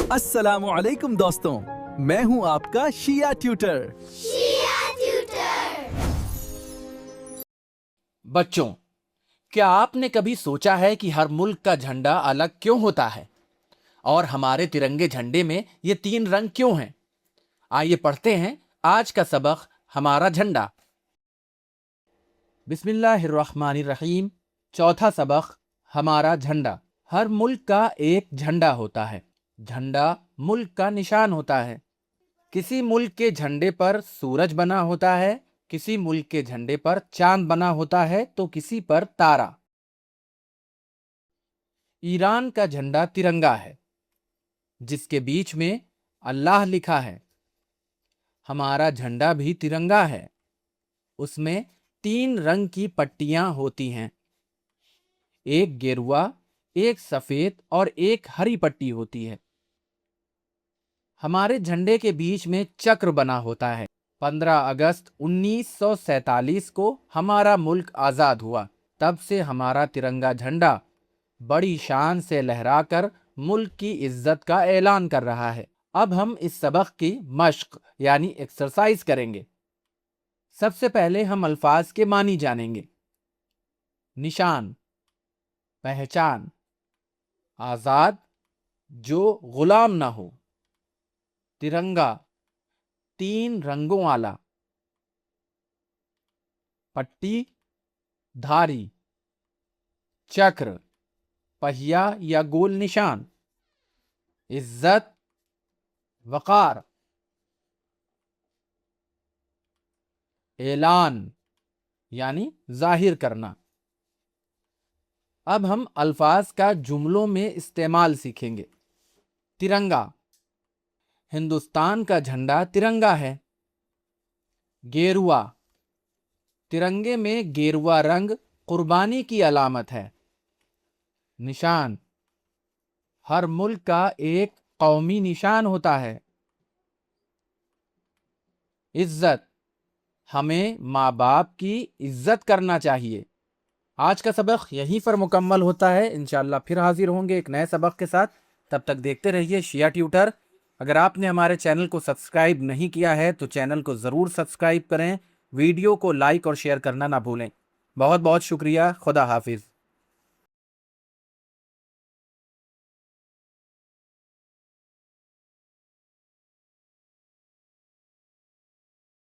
अस्सलाम वालेकुम दोस्तों, मैं हूं आपका शिया ट्यूटर। बच्चों, क्या आपने कभी सोचा है कि हर मुल्क का झंडा अलग क्यों होता है और हमारे तिरंगे झंडे में ये 3 रंग क्यों हैं? आइए पढ़ते हैं आज का सबक हमारा झंडा। बिस्मिल्लाहिर्रहमानिर्रहीम। चौथा सबक हमारा झंडा। हर मुल्क का एक झंडा होता है। झंडा मुल्क का निशान होता है। किसी मुल्क के झंडे पर सूरज बना होता है, किसी मुल्क के झंडे पर चांद बना होता है तो किसी पर तारा। ईरान का झंडा तिरंगा है, जिसके बीच में अल्लाह लिखा है। हमारा झंडा भी तिरंगा है। उसमें 3 रंग की पट्टियां होती हैं। एक गेरुआ, एक सफेद और एक हरी पट्टी होती है। हमारे झंडे के बीच में चक्र बना होता है। 15 अगस्त 1947 को हमारा मुल्क आज़ाद हुआ। तब से हमारा तिरंगा झंडा बड़ी शान से लहराकर मुल्क की इज्जत का ऐलान कर रहा है। अब हम इस सबक की मश्क यानी एक्सरसाइज करेंगे। सबसे पहले हम अल्फाज के मानी जानेंगे। निशान, पहचान, आज़ाद, जो गुलाम ना हो। तिरंगा, 3 रंगों वाला। पट्टी, धारी। चक्र, पहिया या गोल निशान। इज्जत, वकार। ऐलान यानी जाहिर करना। अब हम अल्फाज का जुमलों में इस्तेमाल सीखेंगे। तिरंगा, हिंदुस्तान का झंडा तिरंगा है। गेरुआ, तिरंगे में गेरुआ रंग कुर्बानी की अलामत है। निशान, हर मुल्क का एक कौमी निशान होता है। इज्जत, हमें माँ बाप की इज्जत करना चाहिए। आज का सबक यहीं पर मुकम्मल होता है। इंशाअल्लाह फिर हाजिर होंगे एक नए सबक के साथ। तब तक देखते रहिए शिया ट्यूटर। अगर आपने हमारे चैनल को सब्सक्राइब नहीं किया है तो चैनल को ज़रूर सब्सक्राइब करें। वीडियो को लाइक और शेयर करना ना भूलें। बहुत बहुत शुक्रिया। खुदा हाफिज़।